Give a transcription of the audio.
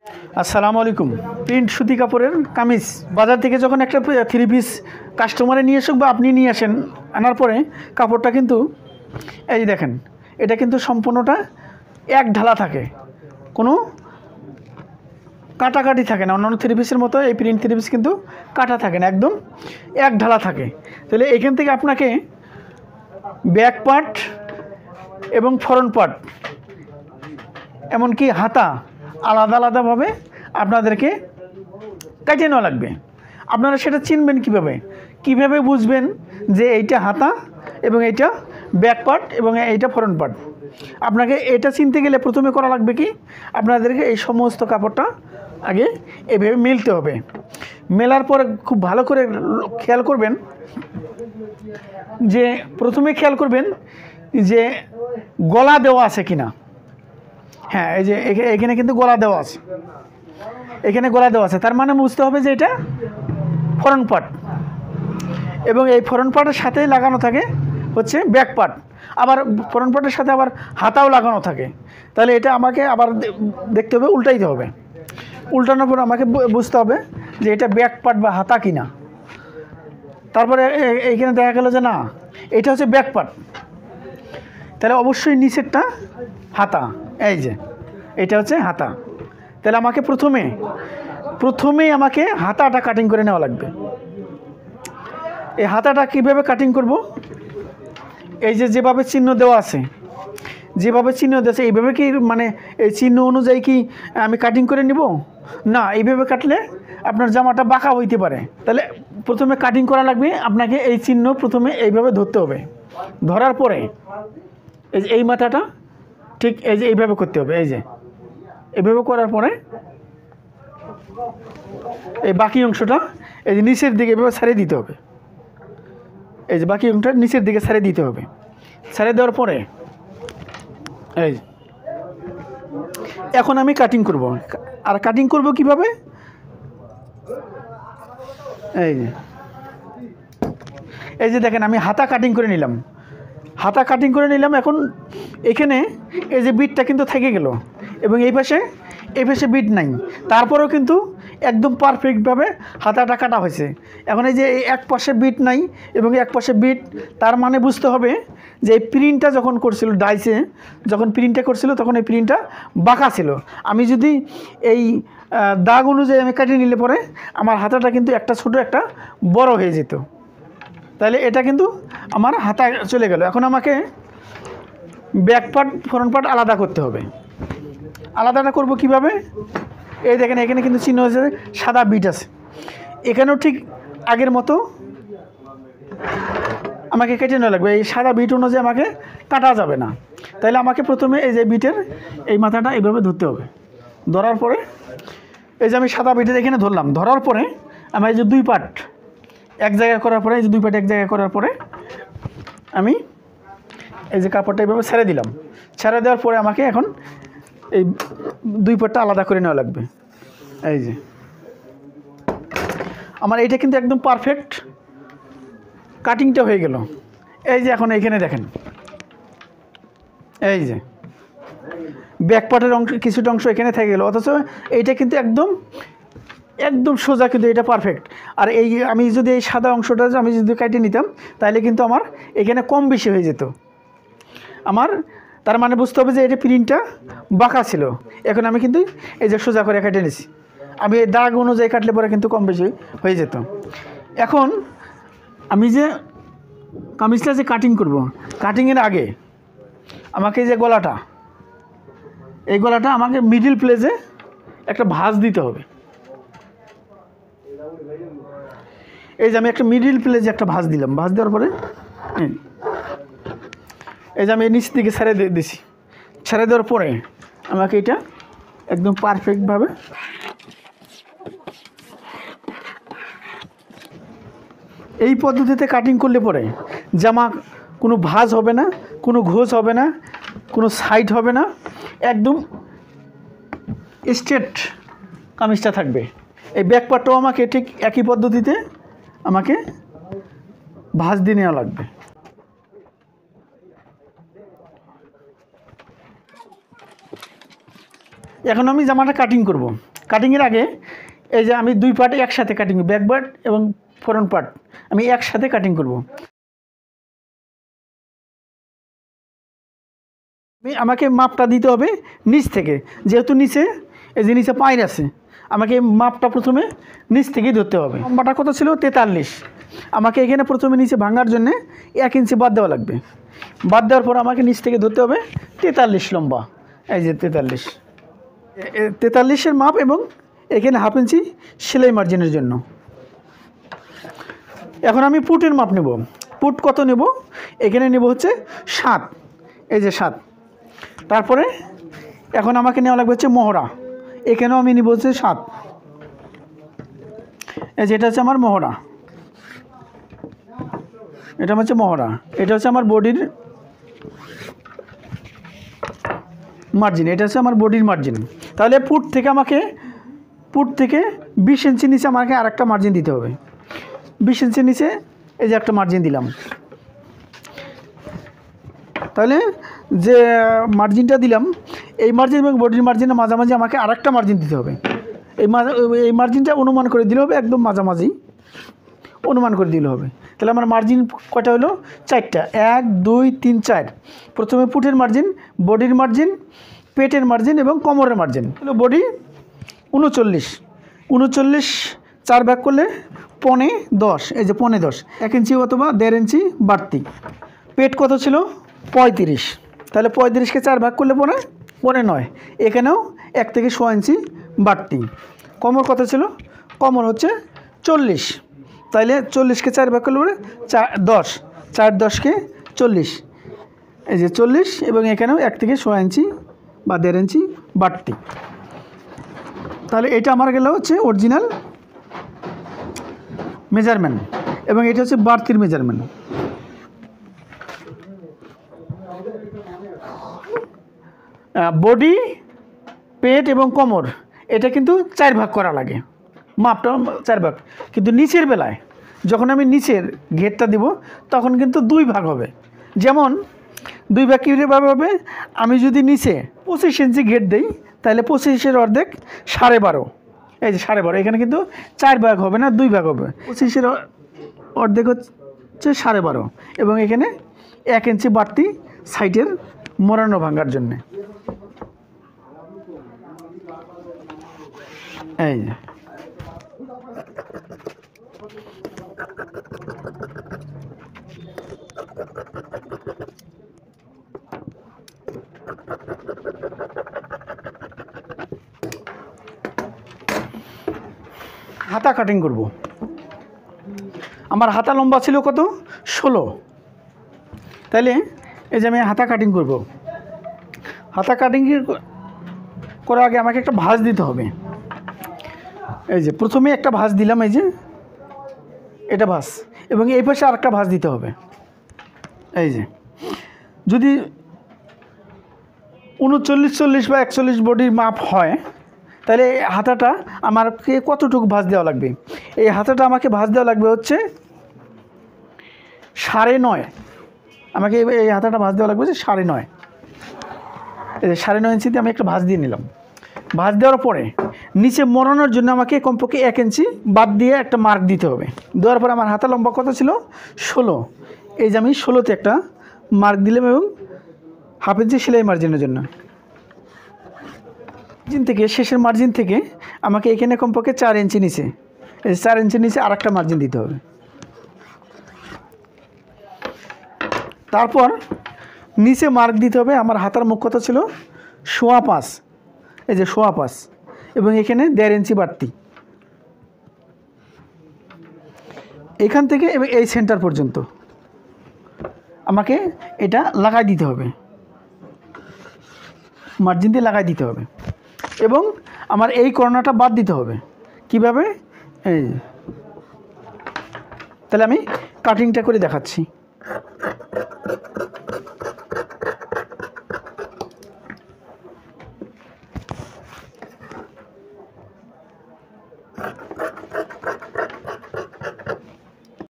আসসালামু আলাইকুম। প্রিন্ট সুতি কাপড়ের কামিজ বাজার থেকে যখন একটা 3 পিস কাস্টমারে নিয়ে আসুক বা আপনি নিয়ে আসেন, আনার পরে কাপড়টা কিন্তু এই দেখেন, এটা কিন্তু সম্পূর্ণটা এক ঢালা থাকে, কোনো কাটাকাটি থাকে না। অন্যান্য 3 পিসের মতো এই প্রিন্ট 3 পিস কিন্তু কাটা থাকে না, একদম এক ঢালা থাকে। তাহলে এখান থেকে আপনাকে ব্যাক পার্ট এবং ফ্রন্ট পার্ট এমনকি হাতা আলাদা আলাদাভাবে আপনাদেরকে কাটিয়ে নেওয়া লাগবে। আপনারা সেটা চিনবেন কিভাবে বুঝবেন যে এইটা হাতা এবং এইটা ব্যাক পার্ট এবং এইটা ফ্রন্ট পার্ট। আপনাকে এটা চিনতে গেলে প্রথমে করা লাগবে কি, আপনাদেরকে এই সমস্ত কাপড়টা আগে এভাবে মিলতে হবে। মেলার পরে খুব ভালো করে খেয়াল করবেন যে প্রথমে খেয়াল করবেন যে গলা দেওয়া আছে কিনা। হ্যাঁ, এই যে এখানে কিন্তু গলা দেওয়া আছে, এখানে গলা দেওয়া আছে, তার মানে বুঝতে হবে যে এটা ফ্রন্ট পার্ট এবং এই ফ্রন্ট পার্টের সাথেই লাগানো থাকে হচ্ছে ব্যাক পার্ট। আবার ফ্রন্ট পার্টের সাথে আবার হাতাও লাগানো থাকে। তাহলে এটা আমাকে আবার দেখতে হবে, উল্টাইতে হবে। উল্টানোর পর আমাকে বুঝতে হবে যে এটা ব্যাক পার্ট বা হাতা কিনা। তারপরে এইখানে দেখা গেল যে না, এটা হচ্ছে ব্যাক পার্ট, তাহলে অবশ্যই নিচেরটা হাতা। এই যে এটা হচ্ছে হাতা। তাহলে আমাকে প্রথমেই আমাকে হাতাটা কাটিং করে নেওয়া লাগবে। এই হাতাটা কীভাবে কাটিং করব, এই যে যেভাবে চিহ্ন দেওয়া আছে এইভাবে কি মানে এই চিহ্ন অনুযায়ী কি আমি কাটিং করে নিব? না, এইভাবে কাটলে আপনার জামাটা বাঁকা হইতে পারে। তাহলে প্রথমে কাটিং করা লাগবে, আপনাকে এই চিহ্ন প্রথমে এইভাবে ধরতে হবে। ধরার পরে এই যে এই মাথাটা ঠিক এই যে এইভাবে করতে হবে। এই যে এইভাবে করার পরে এই বাকি অংশটা এই যে নিচের দিকে এভাবে ছাড়িয়ে দিতে হবে। এই যে বাকি অংশটা নিচের দিকে ছাড়িয়ে দিতে হবে। ছাড়িয়ে দেওয়ার পরে এই এখন আমি কাটিং করব। আর কাটিং করব কিভাবে, এই যে দেখেন আমি হাতা কাটিং করে নিলাম। এখন এখানে এই যে বিটটা কিন্তু থেকে গেল এবং এই পাশে বিট নাই, তারপরেও কিন্তু একদম পারফেক্টভাবে হাতাটা কাটা হয়েছে। এখন এই যে এক পাশে বিট নাই এবং এক পাশে বিট, তার মানে বুঝতে হবে যে এই প্রিন্টটা যখন করছিল ডাইসে, যখন প্রিন্টটা করছিল তখন এই প্রিন্টটা বাঁকা ছিল। আমি যদি এই দাগ অনুযায়ী আমি কাটিয়ে নিলে পরে আমার হাতাটা কিন্তু একটা ছোটো একটা বড় হয়ে যেত। তাহলে এটা কিন্তু আমার হাতা চলে গেল। এখন আমাকে ব্যাক পার্ট ফ্রন্ট পার্ট আলাদা করতে হবে। আলাদাটা করব কিভাবে, এই দেখেন এখানে কিন্তু চিহ্ন হয়েছে, সাদা বিট আছে। এখানেও ঠিক আগের মতো আমাকে কেটে নেওয়া লাগবে। এই সাদা বিট অনুযায়ী আমাকে কাটা যাবে না। তাহলে আমাকে প্রথমে এই যে বিটের এই মাথাটা এইভাবে ধরতে হবে। ধরার পরে এই যে আমি সাদা বিটের এখানে ধরলাম। ধরার পরে আমার এই যে দুই পার্ট এক জায়গায় করার পরে, এই যে দুই পার্ট এক জায়গায় করার পরে আমি এই যে কাপড়টা এইভাবে ছেড়ে দিলাম। ছেড়ে দেওয়ার পরে আমাকে এখন এই দুই পার্টটা আলাদা করে নেওয়া লাগবে। এই যে আমার এইটা কিন্তু একদম পারফেক্ট কাটিংটা হয়ে গেল। এই যে এখন এইখানে দেখেন, এই যে ব্যাক পার্টের অংশ কিছুটা অংশ এখানে থেকে গেল, অথচ এইটা কিন্তু একদম সোজা, কিন্তু এটা পারফেক্ট। আর এই আমি যদি এই সাদা অংশটা আমি যদি কাটে নিতাম তাহলে কিন্তু আমার এখানে কম বেশি হয়ে যেত আমার। তার মানে বুঝতে হবে যে এটা প্রিন্টটা বাঁকা ছিল। এখন আমি কিন্তু এই যে সোজা করে কেটে নিছি। আমি এই দাগ অনুযায়ী কাটলে পরে কিন্তু কম বেশি হয়ে যেত। এখন আমি যে কামিজটা যে কাটিং করব, কাটিংয়ের আগে আমাকে যে গলাটা, এই গলাটা আমাকে মিডিল প্লেসে একটা ভাঁজ দিতে হবে। এই যে আমি একটা মিডিল প্লেসে একটা ভাঁজ দিলাম। ভাঁজ দেওয়ার পরে এই যে আমি নিচ দিকে ছেড়ে দিছি। ছেড়ে দেওয়ার পরে আমাকে এটা একদম পারফেক্টভাবে এই পদ্ধতিতে কাটিং করলে পরে জামা কোনো ভাঁজ হবে না, কোনো ঘোষ হবে না, কোনো সাইড হবে না, একদম স্ট্রেট কামিজটা থাকবে। এই ব্যাক পার্টটাও আমাকে ঠিক একই পদ্ধতিতে আমাকে ভাঁজ দিয়ে নেওয়া লাগবে। এখন আমি জামাটা কাটিং করব। কাটিংয়ের আগে এই যে আমি দুই পার্ট একসাথে কাটিং, ব্যাক পার্ট এবং ফ্রন্ট পার্ট আমি একসাথে কাটিং করব। আমাকে মাপটা দিতে হবে নিচ থেকে, যেহেতু নিচে এই যে নিচে পায়ের আছে, আমাকে মাপটা প্রথমে নিচ থেকেই ধরতে হবে। লম্বাটা কত ছিল? 43। আমাকে এখানে প্রথমে নিচে ভাঙার জন্যে 1 ইঞ্চি বাদ দেওয়া লাগবে। বাদ দেওয়ার পর আমাকে নিচ থেকে ধরতে হবে 43 লম্বা। এই যে 43-এর মাপ, এবং এখানে 1/2 ইঞ্চি সেলাই মার্জিনের জন্য। এখন আমি পুটের মাপ নেব। পুট কত নেব? এখানে নেব হচ্ছে 7, এই যে 7। তারপরে এখন আমাকে নেওয়া লাগবে হচ্ছে মহড়া, এখানেও আমি নেব হচ্ছে 7। এই যে এটা হচ্ছে আমার মহড়া, এটা হচ্ছে মহড়া, এটা হচ্ছে আমার বডির মার্জিন, এটা হচ্ছে আমার বডির মার্জিন। তাহলে পুট থেকে 20 ইঞ্চি নিচে আমাকে আরেকটা মার্জিন দিতে হবে। 20 ইঞ্চি নিচে এই যে একটা মার্জিন দিলাম। তাহলে যে মার্জিনটা দিলাম, এই মার্জিন এবং বডির মার্জিনের মাঝামাঝি আমাকে আরেকটা মার্জিন দিতে হবে। এই মার্জিনটা অনুমান করে দিলে হবে, একদম মাঝামাঝি অনুমান করে দিলে হবে। তাহলে আমার মার্জিন কয়টা হলো? 4টা, 1 2 3 4। প্রথমে পুটের মার্জিন, বডির মার্জিন, পেটের মার্জিন এবং কোমরের মার্জিন হলো। বডি 39, 4 ভাগ করলে 15-10, এই যে 15-10, 1 ইঞ্চি অথবা 1.5 ইঞ্চি বাড়তি। পেট কত ছিল? 35, তাহলে 35কে 4 ভাগ করলে 15-9, এখানেও 1 থেকে 1.5 ইঞ্চি বাড়তি। কোমর কত ছিল? কোমর হচ্ছে 40, তাহলে 40কে 4 ভাগ করলে 10, 4-10কে 40, এই যে 40, এবং এখানেও 1 থেকে 1.5 ইঞ্চি বা 1.5 ইঞ্চি বাড়তি। তাহলে এটা আমার গেল হচ্ছে অরিজিনাল মেজারমেন্ট, এবং এটা হচ্ছে বাড়তির মেজারমেন্ট। বডি, পেট এবং কোমর এটা কিন্তু 4 ভাগ করা লাগে, মাপটা 4 ভাগ। কিন্তু নিচের বেলায় যখন আমি নিচের ঘেরটা দিব তখন কিন্তু 2 ভাগ হবে। যেমন 2 ভাগ কীভাবে হবে? আমি যদি নিচে 25 ইঞ্চি ঘের দিই, তাহলে 25-এর অর্ধেক 12.5, এই যে 12.5, এখানে কিন্তু 4 ভাগ হবে না, 2 ভাগ হবে। 25-এর অর্ধেক হচ্ছে 12.5, এবং এখানে 1 ইঞ্চি বাড়তি সাইডের মোড়ানো ভাঙার জন্যে। এই যে হাতা কাটিং করব। আমার হাতা লম্বা ছিল কত? 16। তাহলে এই যে আমি হাতা কাটিং করব। হাতা কাটিং করার আগে আমাকে একটা ভাঁজ দিতে হবে। এই যে প্রথমে একটা ভাঁজ দিলাম, এই যে এটা ভাঁজ, এবং এই পাশে আরেকটা ভাঁজ দিতে হবে। এই যে যদি 39-40 বা 41 বডির মাপ হয়, তাহলে হাতাটা আমাকে কতটুকু ভাঁজ দেওয়া লাগবে? এই হাতাটা আমাকে ভাঁজ দেওয়া লাগবে হচ্ছে 9.5। আমাকে এই হাতাটা ভাঁজ দেওয়া লাগবে হচ্ছে 9.5। এই যে 9.5 ইঞ্চিতে আমি একটা ভাঁজ দিয়ে নিলাম। ভাঁজ দেওয়ার পরে নিচে মোড়ানোর জন্য আমাকে কমপক্ষে 1 ইঞ্চি বাদ দিয়ে একটা মার্ক দিতে হবে। দেওয়ার পরে আমার হাতা লম্বা কত ছিল? 16। এই যে আমি 16তে একটা মার্ক দিলাম, এবং 1/2 ইঞ্চি সেলাই মার্জিনের জন্য। মার্জিন থেকে, শেষের মার্জিন থেকে আমাকে এখানে কমপক্ষে 4 ইঞ্চি নিচে, এই 4 ইঞ্চির নিচে আর একটা মার্জিন দিতে হবে। তারপর নিচে মার্ক দিতে হবে। আমার হাতার মুখ কত ছিল? 5.25, এই যে 5.25, এবং এখানে 1.5 ইঞ্চি বাড়তি। এখান থেকে এবং এই সেন্টার পর্যন্ত আমাকে এটা লাগাই দিতে হবে, মার্জিন দিয়ে লাগাই দিতে হবে, এবং আমার এই কর্নারটা বাদ দিতে হবে। কিভাবে? এই তাহলে আমি কাটিংটা করে দেখাচ্ছি।